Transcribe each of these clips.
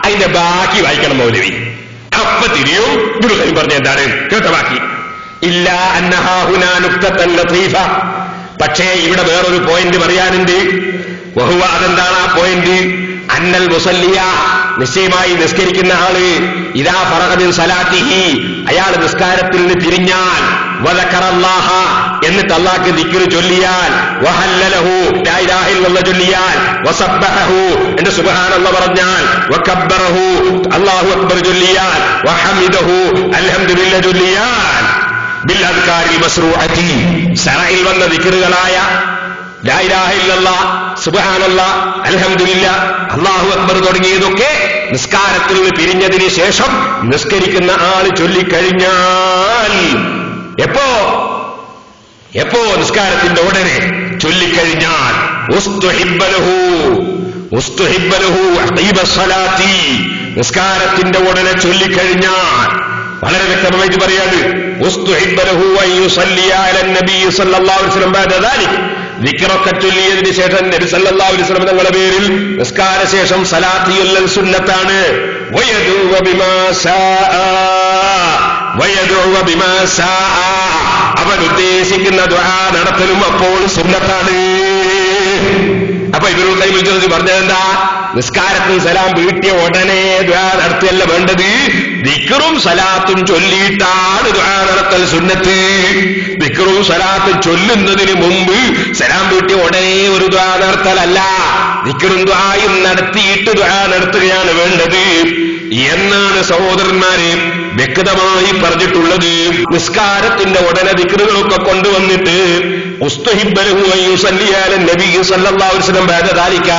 അതിന്റെ ബാക്കി വായിക്കണം മൗലവി. അപ്പൊ തിരിയും ഇബ്നുൽ ഖയ്യിം പറഞ്ഞ എന്താണ് കേട്ട ബാക്കി. ഇല്ല അന്നഹാ ഹുനാ നുക്തത്തൻ ലതീഫ. പക്ഷേ ഇവിടെ വേറൊരു പോയിന്റ് പറയാനുണ്ട്. വഹുവ, അതെന്താണ് ആ പോയിന്റ്? അന്നൽ മുസല്ലിയ, നിശ്ചയമായി നിസ്കരിക്കുന്ന ആള്, ഇദാ ഫറഗ മിൻ സലാത്തിഹി, അയാൾ നിസ്കാരത്തിൽ നിന്ന് പിരിഞ്ഞാൽ, വദക്കറല്ലാഹ, എന്നിട്ട് അല്ലാഹുവിന്റെ ദിക്ർ ചൊല്ലിയാൽ, വഹല്ലലഹു, ലാ ഇലാഹ ഇല്ലല്ലാഹ് ചൊല്ലിയാൽ, വസബ്ബഹു, എന്നിട്ട് സുബ്ഹാനല്ലാഹ് പറഞ്ഞാൽ, വകബ്ബറഹു, അല്ലാഹു അക്ബർ ചൊല്ലിയാൽ, വഹമിദഹു, അൽഹംദുലില്ലാഹ് ചൊല്ലിയാൽ, ബിൽ അദ്കാരിൽ മസ്റൂഅതി, ശറഇൽ വന്ന ദിക്റുകളായ ലാ ഇലാഹ ഇല്ലല്ലാഹ്, സുബ്ഹാനല്ലാഹ്, അൽഹംദുലില്ലാഹ്, അല്ലാഹു അക്ബർ തുടങ്ങിയതൊക്കെ നിസ്കാരത്തിൽ നിന്ന് പിരിഞ്ഞതിന് ശേഷം നിസ്കരിക്കുന്ന ആള് ചൊല്ലിക്കഴിഞ്ഞാൽ, എപ്പോ നിസ്കാരത്തിന്റെ ഉടനെ ചൊല്ലിക്കഴിഞ്ഞാൽ, ഉസ്തുഹിബ്ബലഹു അഖീബ സ്വലാത്തി, നിസ്കാരത്തിന്റെ ഉടനെ ചൊല്ലിക്കഴിഞ്ഞാൽ, വളരെ വ്യക്തമായിട്ട് പറയാണ്, ഉസ്തുഹിബ്ബലഹു അൻ യുസല്ലിയ അലൻ നബി സല്ലല്ലാഹു അലൈഹി വസല്ലം ബഅദ ദാലിക്, ദിക്റൊക്കെ ചൊല്ലിയതിന് ശേഷം നബി സല്ലല്ലാഹു അലൈഹി വസല്ലം തങ്ങളുടെ പേരിൽ നിസ്കാര ശേഷം സലാത്ത് ചൊല്ലൽ സുന്നത്താണ്. വയദുഉ ബിമാ ശാഅ, അവൻ ഉദ്ദേശിക്കുന്ന ദുആ നടത്തലും അപ്പോൾ സുന്നത്താണ്. അപ്പൊ ഇബ്നുൽ ഖയ്യിം പറഞ്ഞതെന്താ? നിസ്കാരത്തിൽ സലാം വീട്ടിയ ഉടനെ ദുആ നടത്തിയല്ല വേണ്ടത്, ദിക്റും സലാത്തും ചൊല്ലിയിട്ടാണ് ദുആ നടത്തൽ സുന്നത്ത്. ദിക്റും സലാത്തും ചൊല്ലുന്നതിന് മുമ്പ് സലാം വീട്ടിയ ഉടനെ ഒരു ദുആ നടത്തലല്ല, ദിക്റും ദുആയും നടത്തിയിട്ട് ദുആ നടത്തുകയാണ് വേണ്ടത് എന്നാണ് സഹോദരന്മാരെ വ്യക്തമായി പറഞ്ഞിട്ടുള്ളത്. നിസ്കാരത്തിന്റെ ഉടനെ ദിക്റുകളൊക്കെ കൊണ്ടുവന്നിട്ട് ഉസ്തുഹിബ്ബലഹു അൻ യുസല്ലിയ അലൻ നബി സല്ലല്ലാഹു അലൈഹി വസല്ലം ബഅദ ദാലിക,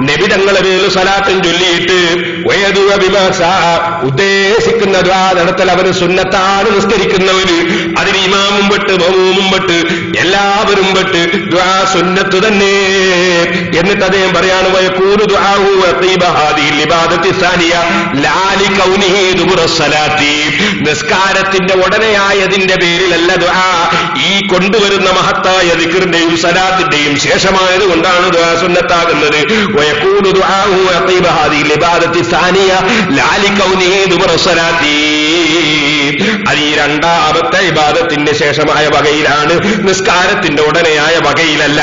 നബി തങ്ങളുടെ പേരിൽ സലാത്തും ചൊല്ലിയിട്ട് വയദുഅ ബിമാ ശാഅ, ഉദ്ദേശിക്കുന്ന ദുആ നടത്തൽ അവന് സുന്നത്താണ്. നിസ്കരിക്കുന്നവന് അതിന് ഇമാമും പെട്ട് മഅ്മൂമും പെട്ട് എല്ലാവരും പെട്ട് ദുആ സുന്നത്ത് തന്നെ. എന്നിട്ട് അദ്ദേഹം പറയാണ്, വയഖൂലു ദുആഹു അഖീബ ഹാദിഹിൽ ഇബാദത്തി സാനിയ ലാ ലികൗനിഹി ദുബുറ സലാത്തി, നിസ്കാരത്തിന്റെ ഉടനെയായതിന്റെ പേരിലല്ല ദുആ, ഈ കൊണ്ടുവരുന്ന മഹത്തായ ദിക്റിന്റെയും സലാത്തിന്റെയും ശേഷമായത് കൊണ്ടാണ് ദുആ സുന്നത്താകുന്നത്. വയഖൂലു ദുആഹു അഖീബ ഹാദിഹിൽ ഇബാദത്തി സാനിയ ലാ ലികൗനിഹി ദുബുറ സലാത്തി, അത് ഈ രണ്ടാമത്തെ ഇബാദത്തിന്റെ ശേഷമായ വകയിലാണ്, നിസ്കാരത്തിന്റെ ഉടനെയായ വകയിലല്ല.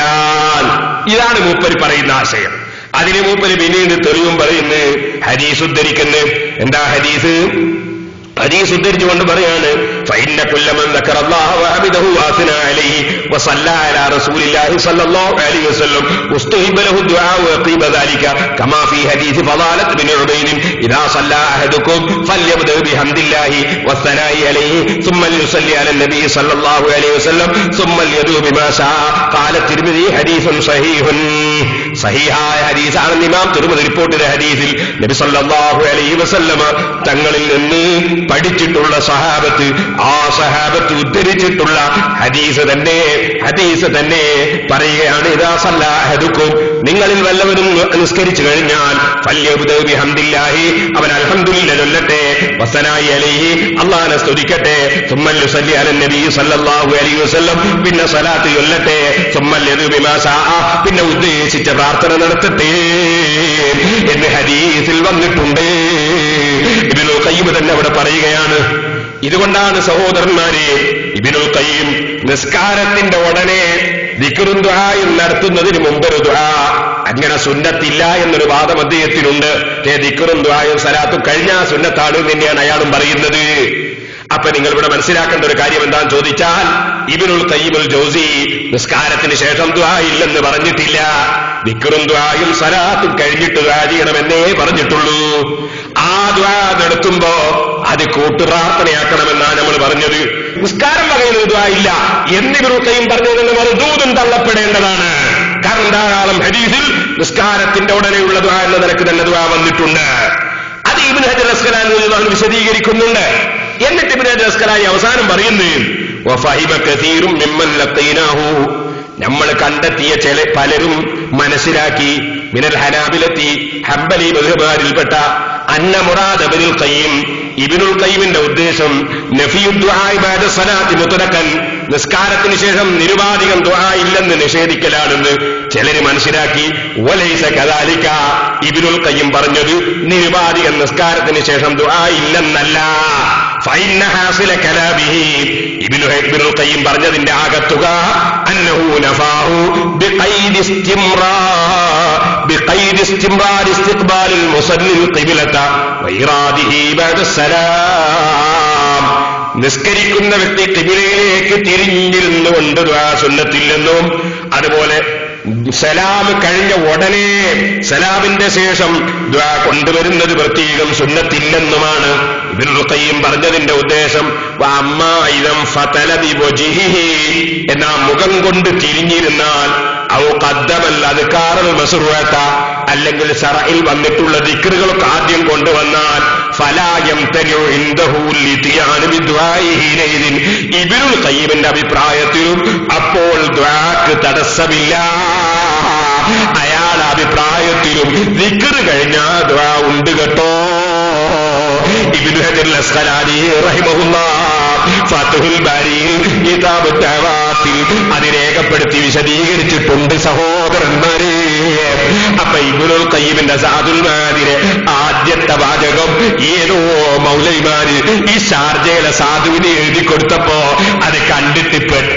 ഇതാണ് മൂപ്പര് പറയുന്ന ആശയം. അതിന് മൂപ്പര് പിന്നീട് തെളിവും പറയുന്നു, ഹദീസ് ഉദ്ധരിക്കുന്നു. എന്താ ഹദീസ്? ഹദീസ് ഉദ്ധരിച്ചുകൊണ്ട് പറയാണ്, ഫഇന്ന കുല്ല മൻ ദക്കറല്ലാഹ വഹമിദഹു വഅസ്ന അലൈഹി വസല്ല അലാ റസൂലില്ലാഹി സ്വല്ലല്ലാഹു അലൈഹി വസല്ലം ഉസ്തുഹിബ്ബലഹു ദുആ വഖീബ ദാലിക കമാ ഫീ ഹദീസ് ഫളാലത്ത് ബിൻ ഉബൈദ് ഇദാ സല്ല അഹദുകും ഫല്യബ്ദ ബിഹംദില്ലാഹി വസ്സനാഇ അലൈഹി ثم يصلي على النبي صلى الله عليه وسلم ثم يدعو بما شاء. قال الترمذي حديث صحيح. സഹീഹായ ഹദീസാണ് ഇമാം തിർമിദി റിപ്പോർട്ട് ചെയ്ത ഹദീസിൽ നബി സല്ലല്ലാഹു അലൈഹി വസല്ലമ തങ്ങളിൽ നിന്ന് പഠിച്ചിട്ടുള്ള സഹാബത്ത്, ആ സഹാബത്ത് ഉദ്ധരിച്ചിട്ടുള്ള ഹദീസ് തന്നെ പറയുകയാണ്, ഇദാ സല്ലാ അഹദുക്കും, നിങ്ങളിൽ വല്ലവരും നിസ്കരിച്ചു കഴിഞ്ഞാൽ ഫല്യബ്ദഉ ബിഹംദില്ലാഹി, അവൻ അൽഹംദുലില്ലാഹ് ചൊല്ലട്ടെ, വസനായി അലൈഹി, അല്ലാഹുവിനെ സ്തുതിക്കട്ടെ, സുമ്മ യുസല്ലി അലൻ നബി സല്ലല്ലാഹു അലൈഹി വസല്ലം, പിന്നെ സലാത്ത് ചൊല്ലട്ടെ, സുമ്മ യദഉ ബിമാ ശാഅ, പിന്നെ ഉദ്ദേശിച്ച പ്രാർത്ഥന നടത്തട്ടെ എന്ന് ഹദീസിൽ വന്നിട്ടുണ്ട്. ഇബ്നുൽ ഖയ്യിം തന്നെ അവിടെ പറയുകയാണ്. ഇതുകൊണ്ടാണ് സഹോദരന്മാരെ ഇബ്നുൽ ഖയ്യിം നിസ്കാരത്തിന്റെ ഉടനെ ദിക്റും ദുആയും നടത്തുന്നതിന് മുമ്പൊരു ദുആ, അങ്ങനെ സുന്നത്തില്ല എന്നൊരു വാദം അദ്ദേഹത്തിനുണ്ട്. ദിക്റും ദുആയും സലാത്തും കഴിഞ്ഞ സുന്നത്താണ് തന്നെയാണ് അയാളും പറയുന്നത്. അപ്പൊ നിങ്ങൾ ഇവിടെ മനസ്സിലാക്കേണ്ട ഒരു കാര്യം എന്താണെന്ന് ചോദിച്ചാൽ, ഇബ്നുൽ ഖയ്യിമുൽ ജൗസി നിസ്കാരത്തിന് ശേഷം ദുആ ഇല്ലെന്ന് പറഞ്ഞിട്ടില്ല, ദിക്റും ദുആയും സലാത്തും കഴിഞ്ഞിട്ട് ദുആ ചെയ്യണമെന്നേ പറഞ്ഞിട്ടുള്ളൂ. ആ ദുആ നടത്തുമ്പോ അത് കൂട്ടുപ്രാർത്ഥനയാക്കണമെന്നാണ് നമ്മൾ പറഞ്ഞത്. നിസ്കാരം വകയിൽ ദുആ ഇല്ല എന്ന് ഇബ്നുൽ ഖയ്യിം പറഞ്ഞതിന് മർദൂദും തള്ളപ്പെടേണ്ടതാണ്. കാരണം ധാരാളം ഹദീസിൽ നിസ്കാരത്തിന്റെ ഉടനെയുള്ള ദുആ എന്ന നിലക്ക് തന്നെ ദുആ വന്നിട്ടുണ്ട്. അത് ഇബ്നു ഹജർ അസ്ഖലാനി വിശദീകരിക്കുന്നുണ്ട്. എന്നിട്ട് ഇബ്നു ഹജർ അസ്ഖലാനി അവസാനം പറയുന്നു, വഫഹിമ കസീറും മിമ്മൻ ലഖീനാഹു, നമ്മൾ കണ്ടെത്തിയ പലരും മനസ്സിലാക്കി, മിനൽ ഹനാബിലത്തി, ഹംബലി മദ്ഹബിൽപ്പെട്ട അന്ന മുറാദ് ഇബ്നുൽ ഖയ്യിം, ഇബ്നുൽ ഖയ്യിമിന്റെ ഉദ്ദേശം നഫിയു ദുആഇ ബഅദ സ്വലാത്തി മുത്ലഖൻ, നിസ്കാരത്തിന് ശേഷം നിരുപാധികം ദുആ ഇല്ലെന്ന് നിഷേധിക്കലാണെന്ന് ചിലര് മനസ്സിലാക്കി. വലൈസ കദാലിക, ഇബ്നുൽ ഖയ്യിം പറഞ്ഞത് നിരുപാധികം നിസ്കാരത്തിന് ശേഷം ദുആ ഇല്ലെന്നല്ല. ഫഇന്ന ഹാസില കലാമിഹി, ഇബ്നുൽ ഖയ്യിം പറഞ്ഞതിന്റെ ആകത്തുക അന്നഹു നഫാഹു ബിഖൈദി ഇസ്തിംറാർ ഇസ്തിഖ്ബാലിൽ മുസല്ലിൽ ഖിബ്ലത വഇറാദിഹി ബഅദ സലാം. നിസ്കരിക്കുന്ന വ്യക്തി ഖിബ്ലയിലേക്ക് തിരിഞ്ഞിരുന്നുകൊണ്ട് ദുആ സുന്നത്തില്ലെന്നും അതുപോലെ സലാം കഴിഞ്ഞ ഉടനെ സലാമിന്റെ ശേഷം ദുആ കൊണ്ടുവരുന്നത് പ്രത്യേകം സുന്നത്തില്ലെന്നുമാണ് ഇബ്നുൽ ഖയ്യിം പറഞ്ഞതിന്റെ ഉദ്ദേശം. വഅമ്മാ ഇദം ഫതല ബിവജ്ഹിഹി, എന്നാ മുഖം കൊണ്ട് തിരിഞ്ഞിരുന്നാൽ ഔ ഖദ്ദമൽ അദ്കാറൽ മസ്റൂഅത, അല്ലെങ്കിൽ ശറഇൽ വന്നിട്ടുള്ള ദിക്റുകളൊക്കെ ആദ്യം കൊണ്ടുവന്നാൽ ഫലാ യംതനു ഇൻദഹു ലിതിയാൻ ബിദുആഇഹി ലൈദിൻ, ഇബ്നുൽ ഖയ്യിമിന്റെ അഭിപ്രായത്തിലും അപ്പോൾ ദുആക്ക് തടസ്സമില്ല. അയാളുടെ അഭിപ്രായത്തിലും ദിക്ർ കഴിഞ്ഞാൽ ദുആ ഉണ്ട് കേട്ടോ. ഇബ്നു ഹജർ അസ്ഖലാനി റഹിമഹുല്ലാഹ് ഫത്ഹുൽ ബാരിയിൽ കിതാബ് തവാത്തിൽ അത് രേഖപ്പെടുത്തി വിശദീകരിച്ചിട്ടുണ്ട് സഹോദരന്മാരെ. അപ്പൊ ഇബ്നുൽ ഖയ്യിമിന്റെ സാദുൽ മാദിലെ ആദ്യത്തെ വാചകം ഏതോ മൗലവിമാര് ഈ ഷാർജയിലെ സാധുവിനെ എഴുതി കൊടുത്തപ്പോ അത് കണ്ടിട്ട് പെട്ടെന്ന്